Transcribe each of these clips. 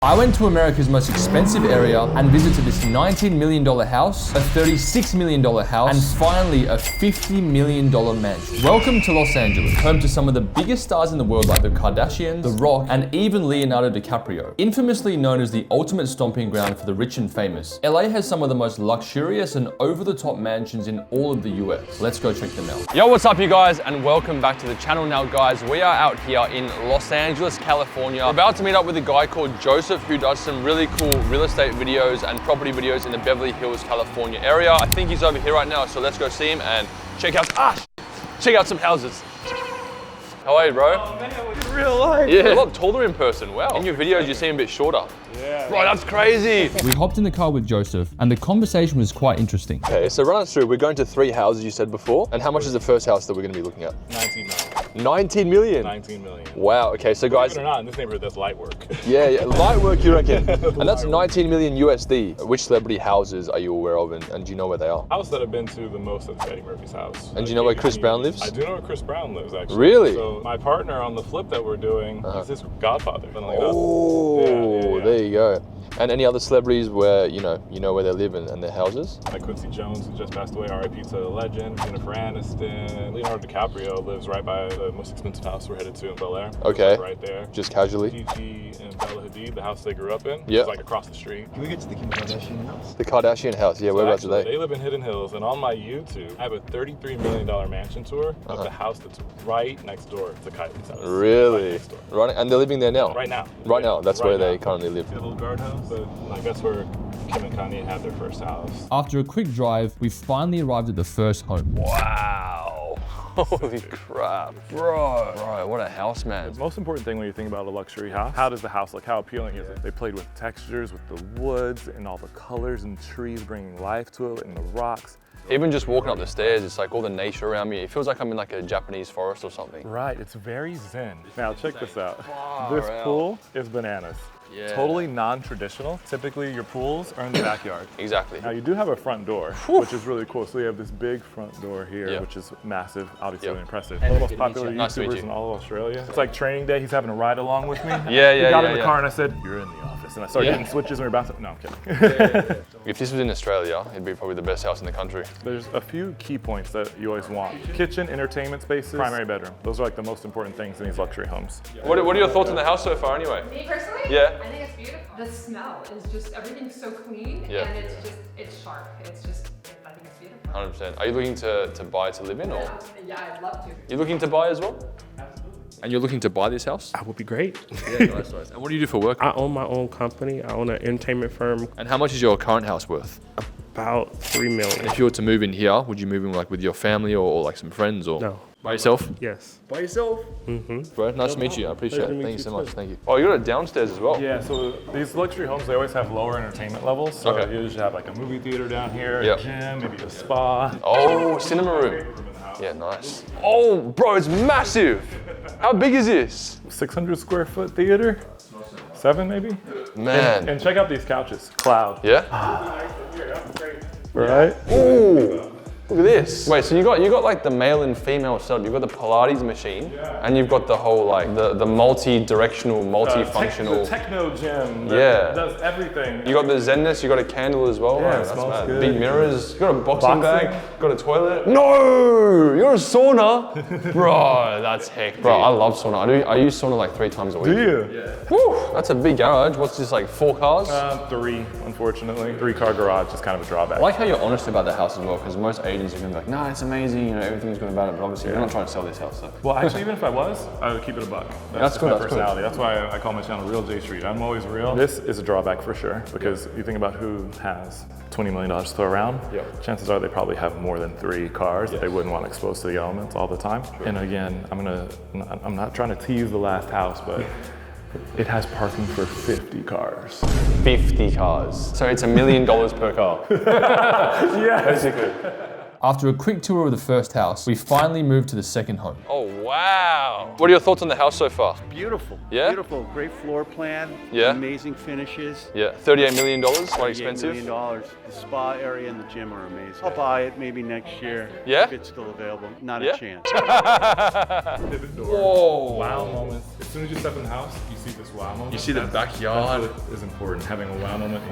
I went to America's most expensive area and visited this $19 million house, a $36 million house, and finally a $50 million mansion. Welcome to Los Angeles, home to some of the biggest stars in the world like the Kardashians, The Rock, and even Leonardo DiCaprio. Infamously known as the ultimate stomping ground for the rich and famous, LA has some of the most luxurious and over-the-top mansions in all of the US. Let's go check them out. Yo, what's up you guys, and welcome back to the channel. Now guys, we are out here in Los Angeles, California. We're about to meet up with a guy called Joseph, who does some really cool real estate videos and property videos in the Beverly Hills, California area. I think he's over here right now, so let's go see him and check out some houses. How are you, bro? Oh man, in real life. Yeah, a lot taller in person. Wow. In your videos, you seem a bit shorter. Yeah. Bro, that's crazy. We hopped in the car with Joseph, and the conversation was quite interesting. Okay, so run us through. We're going to 3 houses, you said before. And how much is the first house that we're going to be looking at? 19 million. 19 million? 19 million. Wow, okay, so guys. Believe it or not, in this neighborhood, that's light work. Yeah, light work, you reckon? And that's 19 million USD. Which celebrity houses are you aware of, and do you know where they are? House that I've been to the most is Eddie Murphy's house. And do you know where Chris Brown lives? I do know where Chris Brown lives, actually. Really? So my partner on the flip that we're doing is his godfather. Oh, yeah. There you go. And any other celebrities where you know where they live and their houses? Like Quincy Jones, who just passed away, R.I.P. to the legend. Jennifer Aniston. Leonardo DiCaprio lives right by the most expensive house we're headed to in Bel Air. Okay. Right there. Just casually. Gigi and Bella Hadid, the house they grew up in. Yeah. It's like across the street. Can we get to the Kim Kardashian house? The Kardashian house, yeah, whereabouts are they? They live in Hidden Hills, and on my YouTube, I have a $33 million mansion tour of the house that's right next door to Kylie's house. Really? Right next door. Right, and they're living there now? Right now. Right now, that's right where now. they currently live. The little guardhouse, but like that's where Kim and Kanye had their first house. After a quick drive, we finally arrived at the first home. Wow. Holy crap. Bro, what a house, man. The most important thing when you think about a luxury house, how does the house look? How appealing is it? They played with textures, with the woods, and all the colors and trees bringing life to it, and the rocks. Even just walking up the stairs, it's like all the nature around me. It feels like I'm in like a Japanese forest or something. Right, it's very zen. Now check this out. Far This out. pool is bananas. Yeah. Totally non-traditional. Typically your pools are in the backyard. Exactly. Now you do have a front door, which is really cool. So you have this big front door here, Yeah. which is massive, obviously really impressive. And One of the good most to meet popular you. Nice to meet YouTubers you. in all of Australia. It's like training day, he's having a ride along with me. Yeah, We got in the yeah. car and I said, you're in the office. And I started Yeah. hitting switches and we were about to, no, I'm kidding. If this was in Australia, it'd be probably the best house in the country. There's a few key points that you always want. Kitchen, entertainment spaces, primary bedroom. Those are like the most important things in these luxury homes. What are your thoughts on the house so far anyway? Me personally? Yeah. I think it's beautiful. The smell is just, everything's so clean Yeah. and it's sharp. It's just, I think it's beautiful. 100%. Are you looking to buy to live in, or? Yeah, I'd love to. You're looking to buy as well? And you're looking to buy this house? That would be great. Yeah, nice. And what do you do for work? I own my own company. I own an entertainment firm. And how much is your current house worth? About $3 million. If you were to move in here, would you move in like with your family or like some friends or? No. By yourself? Yes. By yourself? Mm-hmm. Bro, nice to meet you. I appreciate Pleasure it. to Thank meet you so you much. too. Thank you. Oh, you got it downstairs as well? Yeah, so these luxury homes, they always have lower entertainment levels. So Okay. you usually have like a movie theater down here, Yep. a gym, maybe a spa. Oh, cinema room. Yeah, nice. Oh, bro, it's massive. How big is this? 600 square foot theater? 7 maybe? Man. And check out these couches, cloud. Yeah? Right? Ooh. Look at this. Wait, so you got like the male and female setup. You've got the Pilates machine, and you've got the whole like the multi-directional, multi-functional. The techno gym that Yeah. does everything. You got the Zenness, you got a candle as well. Yeah, Oh, it that's smells mad. good. Big mirrors, you got a boxing Boxing? bag, got a toilet. No, you're a sauna, bro. That's heck, bro. I love sauna. I use sauna like 3 times a week. Do you? Yeah. Whew, that's a big garage. What's this, like 4 cars? 3, unfortunately. 3-car garage is kind of a drawback. I like how you're honest about the house as well, because most agents are gonna be like, nah, it's amazing, everything's good about it, but obviously you're not trying to sell this house, so. Well, actually, even if I was, I would keep it a buck. That's just good, my that's good. personality. That's why I call my channel Real J Street. I'm always real. This is a drawback for sure, because you think about who has $20 million to throw around. Yep. Chances are they probably have more than 3 cars that they wouldn't want exposed to the elements all the time. And again, I'm not trying to tease the last house, but it has parking for 50 cars. 50 cars. So it's $1 million per car. Yeah. Basically. After a quick tour of the first house, we finally moved to the second home. Oh, wow. What are your thoughts on the house so far? Beautiful. Yeah? Beautiful. Great floor plan. Yeah. Amazing finishes. Yeah, $38 million, quite $38 expensive. million. The spa area and the gym are amazing. I'll buy it maybe next year. Yeah? If it's still available. Not Yeah? a chance. Pivot door. Whoa. Wow moments. As soon as you step in the house, you see this wow moment. You see the backyard. That's what is important, having a wow moment.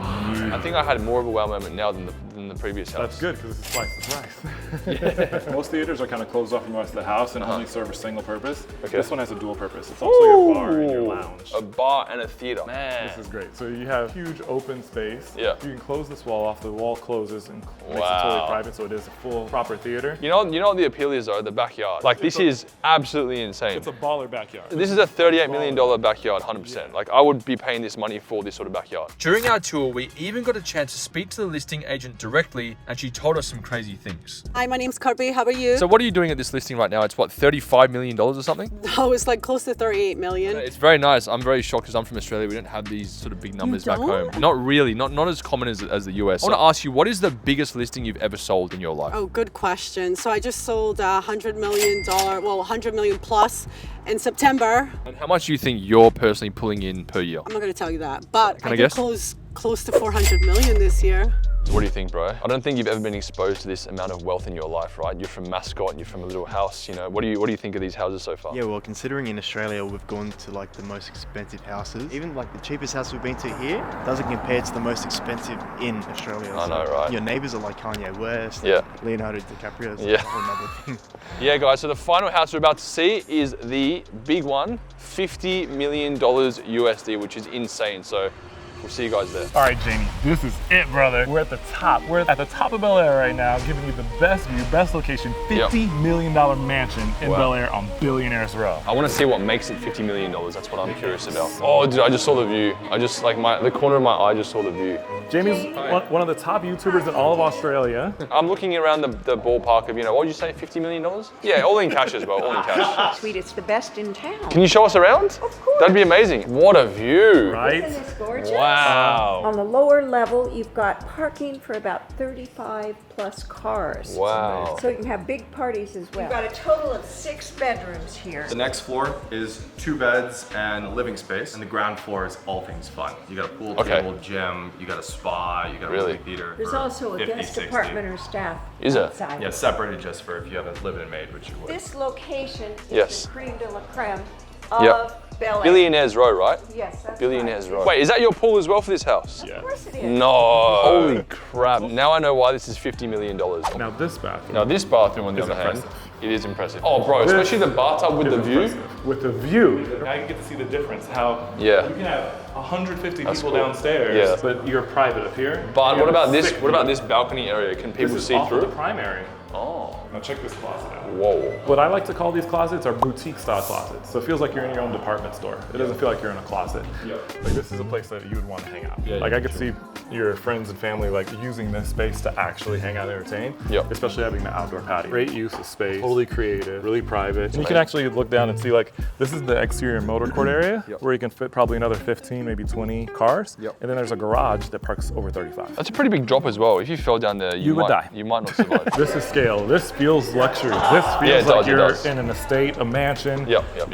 I think I had more of a wow moment now than the previous house. That's good because this is twice the price. Most theaters are kind of closed off from the rest of the house and only serve a single purpose. Okay. This one has a dual purpose. It's also your bar and your lounge. A bar and a theater. Man. This is great. So you have huge open space. Yeah. You can close this wall off. The wall closes and makes it Wow. totally private, so it is a full, proper theater. You know what the appeal is though? The backyard. Like this is absolutely insane. It's a baller backyard. This is a $38 million backyard, 100%. Like I would be paying this money for this sort of backyard. During our tour, we even got a chance to speak to the listing agent directly, and she told us some crazy things. Hi, my name's Kirby. How are you? So what are you doing at this listing right now? It's what, $35 million or something? Oh, it's like close to 38 million. It's very nice. I'm very shocked because I'm from Australia. We don't have these sort of big numbers back home. Not really, not as common as the US. I want to ask you, what is the biggest listing you've ever sold in your life? Oh, good question. So I just sold $100 million, well, $100 million plus in September. And how much do you think you're personally pulling in per year? I'm not going to tell you that, but Can I did guess? close to 400 million this year. So what do you think, bro? I don't think you've ever been exposed to this amount of wealth in your life, right? You're from Mascot, you're from a little house, you know. What do you think of these houses so far? Yeah, well, considering in Australia we've gone to like the most expensive houses, even like the cheapest house we've been to here doesn't compare to the most expensive in Australia. I know, right? Your neighbors are like Kanye West, Yeah. Leonardo DiCaprio, so Yeah. a whole nother thing. Yeah, guys, so the final house we're about to see is the big one, $50 million USD, which is insane. So we'll see you guys there. All right, Jamie, this is it, brother. We're at the top. We're at the top of Bel Air right now, giving you the best view, best location, $50 million mansion in Bel Air on Billionaires Row. I want to see what makes it $50 million. That's what I'm curious about. Oh, dude, I just saw the view. I just, like, the corner of my eye just saw the view. Jamie's one of the top YouTubers in all of Australia. I'm looking around the ballpark of, you know, what did you say, $50 million? Yeah, all in cash as well, all in cash. Sweet, it's the best in town. Can you show us around? Of course. That'd be amazing. What a view. Right? Isn't this gorgeous? Wow. On the lower level, you've got parking for about 35 plus cars. Wow. So you can have big parties as well. You've got a total of 6 bedrooms here. The next floor is 2 beds and a living space, and the ground floor is all things fun. You got a pool table, gym, you got a spa, you got a movie theater. There's for also a 50, guest 60. apartment or staff Is it? outside. Yeah, separated just for if you have a live-in maid, which you would. This location is Yes. the creme de la creme of Bel Air. Billionaires Row, right? Yes, that's Billionaires right. Row. Wait, is that your pool as well for this house? Of course it is. No. Holy crap. Now I know why this is $50 million. Now this bathroom. Now this bathroom, on the other hand, impressive. it is impressive. Oh, bro, especially the bathtub with is the view. impressive. With the view. Now you get to see the difference, how Yeah. you can have 150 That's people cool. downstairs, Yeah. but you're private up here. But You what have about this? sick What about view. this balcony area? Can people This is see off of through? the primary. Oh. Now check this closet out. Whoa. What I like to call these closets are boutique style closets. So it feels like you're in your own department store. It doesn't feel like you're in a closet. Like this is a place that you would want to hang out. Like I could see your friends and family like using this space to actually hang out and entertain. Especially having the outdoor patio. Great use of space, totally creative, really private. And you can actually look down and see like, this is the exterior motor court area where you can fit probably another 15, maybe 20 cars. And then there's a garage that parks over 35. That's a pretty big drop as well. If you fell down there, You would die. You might not survive. This is scale. This feels luxury. This feels like you're in an estate, a mansion.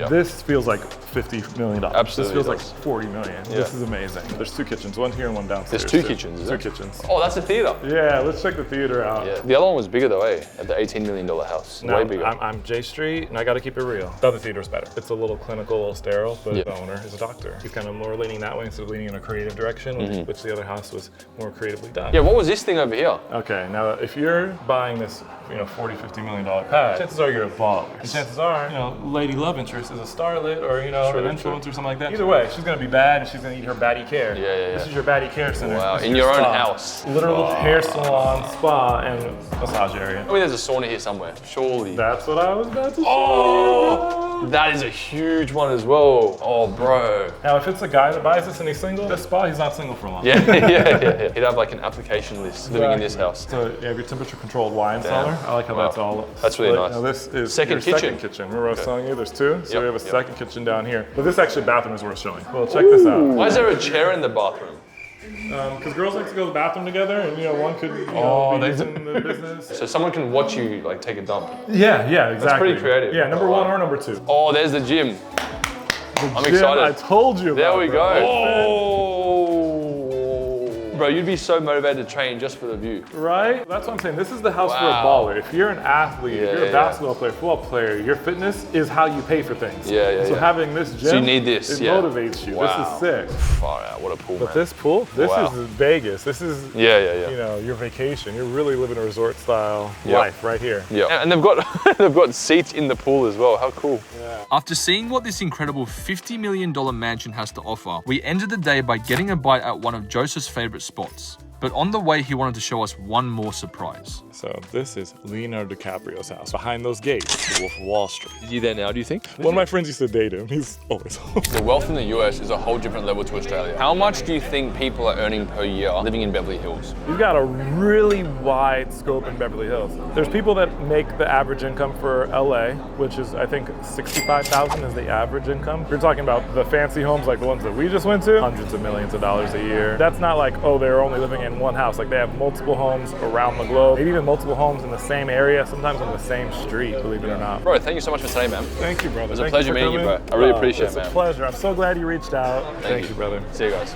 This feels like $50 million. Absolutely. This feels like 40 million. This is amazing. There's 2 kitchens, one here and one downstairs. There's 2 kitchens, is Two there? kitchens. Oh, that's a theater. Yeah, let's check the theater out. Yeah. The other one was bigger though, eh? At the $18 million house. No, Way bigger. I'm J Street, and I gotta keep it real. The other theater's better. It's a little clinical, a little sterile, but the owner is a doctor. He's kind of more leaning that way instead of leaning in a creative direction, which the other house was more creatively done. Yeah, what was this thing over here? Okay, now if you're buying this, $40, $50 million pad, chances are you're a baller. And chances are, lady love interest is a starlet or, an influencer or something like that. Either way, she's gonna be bad and she's gonna need her baddie care. This is your baddie care center. Wow, This is in your own spa. house. Literal hair salon, spa, and massage area. I mean, there's a sauna here somewhere, surely. That's what I was about to say. Oh, that is a huge one as well. Oh, bro. Now, if it's a guy that buys this and he's single, this spa, he's not single for long. Yeah. He'd have like an application list living in this house. So you have your temperature controlled wine cellar. I like how that's all. That's really nice. Now this is Second your kitchen. second kitchen. Remember I was telling you there's 2? So we have a Yep. second kitchen down here. But this actually bathroom is worth showing. Well, check this out. Why is there a chair in the bathroom? Because girls like to go to the bathroom together, and one could be using the business. So someone can watch you like take a dump. Yeah, exactly. That's pretty creative. Yeah, number 1 or number 2. Oh, there's the gym. I'm Gym, excited. I told you about There we that. go. Bro, you'd be so motivated to train just for the view. Right? That's what I'm saying. This is the house for a Wow. baller. If you're an athlete, if you're a basketball player, football player, your fitness is how you pay for things. So having this gym, so you need this, it motivates you. Wow. This is sick. Far out, what a pool, But man. this pool, this Wow. is Vegas. This is, you know, your vacation. You're really living a resort style life right here. Yeah, and they've got they've got seats in the pool as well. How cool. After seeing what this incredible $50 million mansion has to offer, we ended the day by getting a bite at one of Joseph's favorite spots. But on the way, he wanted to show us one more surprise. So this is Leonardo DiCaprio's house. Behind those gates, the Wolf of Wall Street. Is he there now, do you think? One of my friends used to date him. He's always home. The wealth in the US is a whole different level to Australia. How much do you think people are earning per year living in Beverly Hills? You've got a really wide scope in Beverly Hills. There's people that make the average income for LA, which is, I think, $65,000 is the average income. You're talking about the fancy homes like the ones that we just went to, hundreds of millions of dollars a year. That's not like, oh, they're only living in one house. Like they have multiple homes around the globe, maybe even multiple homes in the same area, sometimes on the same street, believe it or not. Bro, thank you so much for today, man. Thank you, brother. It was a pleasure meeting you, bro. I really appreciate it, man. It's a pleasure. I'm so glad you reached out. Thank you, brother. See you guys.